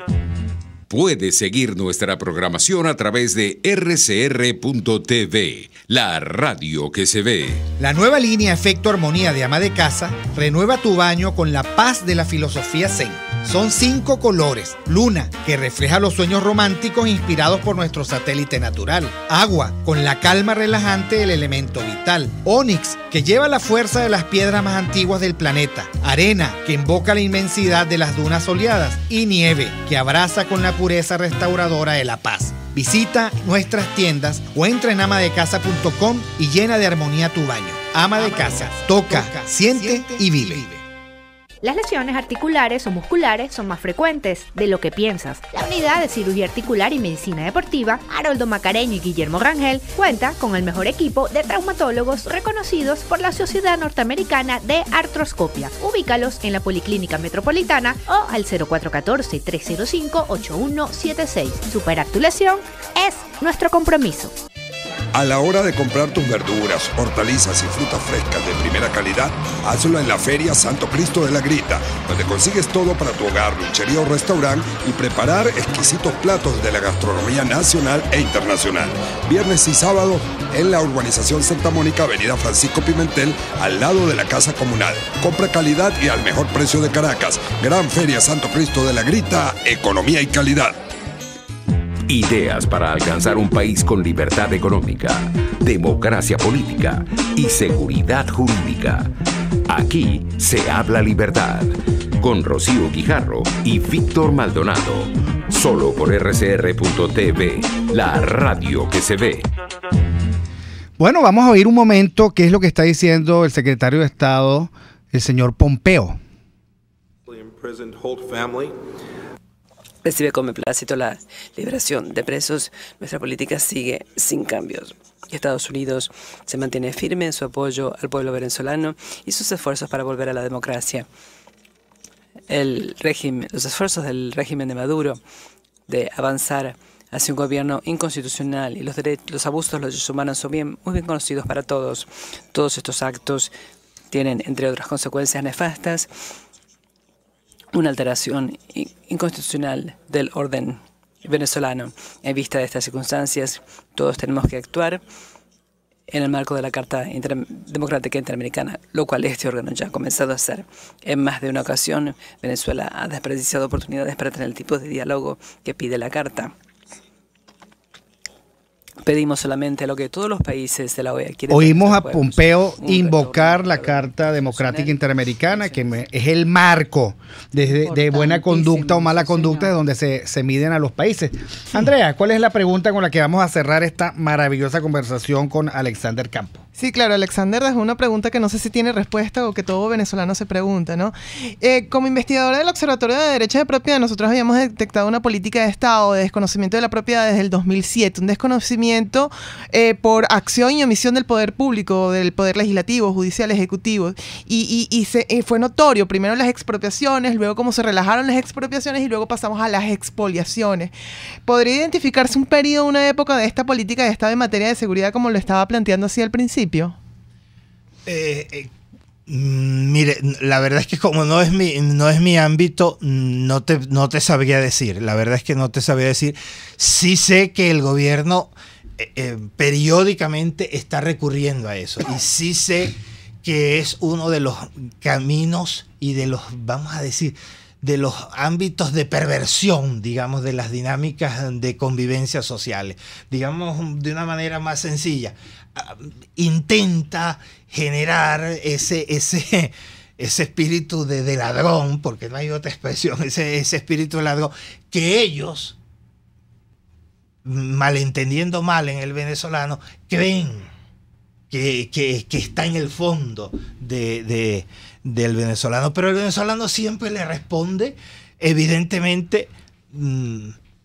Puedes seguir nuestra programación a través de rcr.tv, la radio que se ve. La nueva línea Efecto Armonía de Ama de Casa renueva tu baño con la paz de la filosofía Zen. Son 5 colores. Luna, que refleja los sueños románticos inspirados por nuestro satélite natural. Agua, con la calma relajante del elemento vital. Onix, que lleva la fuerza de las piedras más antiguas del planeta. Arena, que invoca la inmensidad de las dunas soleadas. Y nieve, que abraza con la pureza restauradora de la paz. Visita nuestras tiendas o entra en amadecasa.com y llena de armonía tu baño. Ama de Casa, toca, siente y vive. Las lesiones articulares o musculares son más frecuentes de lo que piensas. La Unidad de Cirugía Articular y Medicina Deportiva Haroldo Macareño y Guillermo Rangel cuenta con el mejor equipo de traumatólogos reconocidos por la Sociedad Norteamericana de Artroscopia. Ubícalos en la Policlínica Metropolitana o al 0414-305-8176. Superar tu lesión es nuestro compromiso. A la hora de comprar tus verduras, hortalizas y frutas frescas de primera calidad, hazlo en la Feria Santo Cristo de la Grita, donde consigues todo para tu hogar, luchería o restaurante y preparar exquisitos platos de la gastronomía nacional e internacional. Viernes y sábado en la urbanización Santa Mónica, avenida Francisco Pimentel, al lado de la Casa Comunal. Compra calidad y al mejor precio de Caracas. Gran Feria Santo Cristo de la Grita, economía y calidad. Ideas para alcanzar un país con libertad económica, democracia política y seguridad jurídica. Aquí se habla libertad, con Rocío Guijarro y Víctor Maldonado. Solo por rcr.tv, la radio que se ve. Bueno, vamos a oír un momento qué es lo que está diciendo el secretario de Estado, el señor Pompeo. Recibe con beneplácito la liberación de presos. Nuestra política sigue sin cambios. Estados Unidos se mantiene firme en su apoyo al pueblo venezolano y sus esfuerzos para volver a la democracia. Los esfuerzos del régimen de Maduro de avanzar hacia un gobierno inconstitucional y los abusos de los derechos humanos son muy bien conocidos para todos. Todos estos actos tienen, entre otras consecuencias nefastas, una alteración inconstitucional del orden venezolano. En vista de estas circunstancias, todos tenemos que actuar en el marco de la Carta Democrática Interamericana, lo cual este órgano ya ha comenzado a hacer. En más de una ocasión, Venezuela ha desperdiciado oportunidades para tener el tipo de diálogo que pide la Carta. Pedimos solamente lo que todos los países de la OEA quieren. Oímos a Pompeo invocar la Carta Democrática Interamericana, que es el marco de buena conducta o mala conducta de donde se miden a los países. Andrea, ¿cuál es la pregunta con la que vamos a cerrar esta maravillosa conversación con Alexander Campo? Sí, claro, Alexander dejó una pregunta que no sé si tiene respuesta o que todo venezolano se pregunta, ¿no? Como investigadora del Observatorio de Derechos de Propiedad, nosotros habíamos detectado una política de Estado de desconocimiento de la propiedad desde el 2007, un desconocimiento por acción y omisión del poder público, del poder legislativo, judicial, ejecutivo, y fue notorio, primero las expropiaciones, luego cómo se relajaron las expropiaciones y luego pasamos a las expoliaciones. ¿Podría identificarse un periodo, una época de esta política de Estado en materia de seguridad como lo estaba planteando así al principio? Mire, la verdad es que como no es mi ámbito, no te sabría decir. La verdad es que no te sabría decir. Sí sé que el gobierno periódicamente está recurriendo a eso. Y sí sé que es uno de los caminos y de los, vamos a decir, ámbitos de perversión, digamos, de las dinámicas de convivencia sociales. Digamos, de una manera más sencilla, intenta generar ese espíritu de ladrón, porque no hay otra expresión, ese espíritu de ladrón, que ellos, malentendiendo mal en el venezolano, creen que está en el fondo del venezolano, pero el venezolano siempre le responde, evidentemente,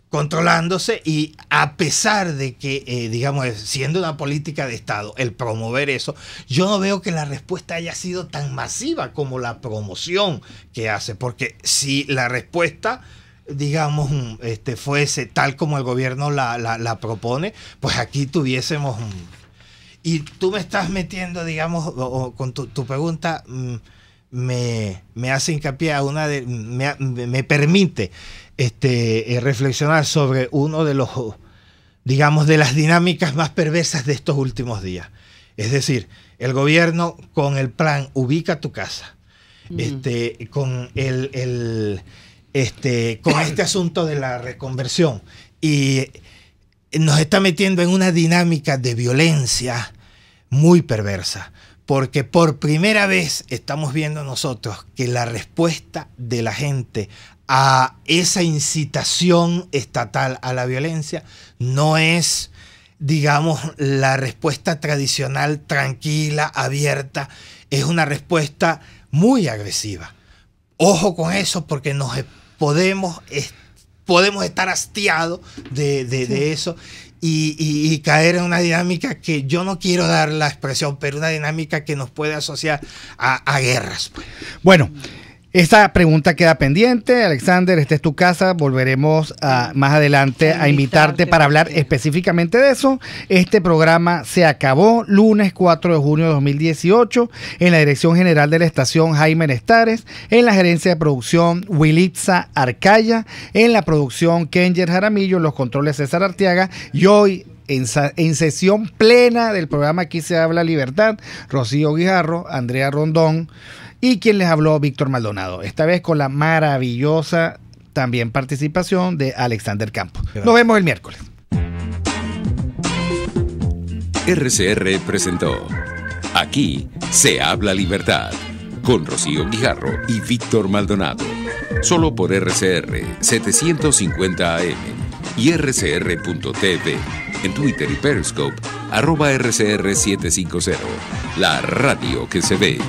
controlándose, y a pesar de que, digamos, siendo una política de Estado, el promover eso, yo no veo que la respuesta haya sido tan masiva como la promoción que hace, porque si la respuesta, digamos, fuese tal como el gobierno la propone, pues aquí tuviésemos... Y tú me estás metiendo, digamos, con tu pregunta, me hace hincapié a me permite reflexionar sobre uno de los, digamos, de las dinámicas más perversas de estos últimos días. Es decir, el gobierno con el plan Ubica tu Casa, con con este asunto de la reconversión, y nos está metiendo en una dinámica de violencia muy perversa, porque por primera vez estamos viendo nosotros que la respuesta de la gente a esa incitación estatal a la violencia no es, digamos, la respuesta tradicional, tranquila, abierta, es una respuesta muy agresiva. Ojo con eso, porque podemos estar hastiados de eso y caer en una dinámica que yo no quiero dar la expresión, pero una dinámica que nos puede asociar a guerras. Bueno, esta pregunta queda pendiente. Alexander, esta es tu casa. Volveremos más adelante a invitarte para hablar específicamente de eso. Este programa se acabó lunes 4 de junio de 2018. En la dirección general de la estación, Jaime Nestares. En la gerencia de producción, Wilitza Arcaya. En la producción, Kenger Jaramillo. En los controles, César Arteaga. Y hoy, en sesión plena del programa Aquí se habla libertad, Rocío Guijarro, Andrea Rondón y quien les habló, Víctor Maldonado. Esta vez con la maravillosa también participación de Alexander Campos. Gracias. Nos vemos el miércoles. RCR presentó Aquí se habla libertad con Rocío Guijarro y Víctor Maldonado. Solo por RCR 750 AM y rcr.tv. En Twitter y Periscope, @RCR750. La radio que se ve.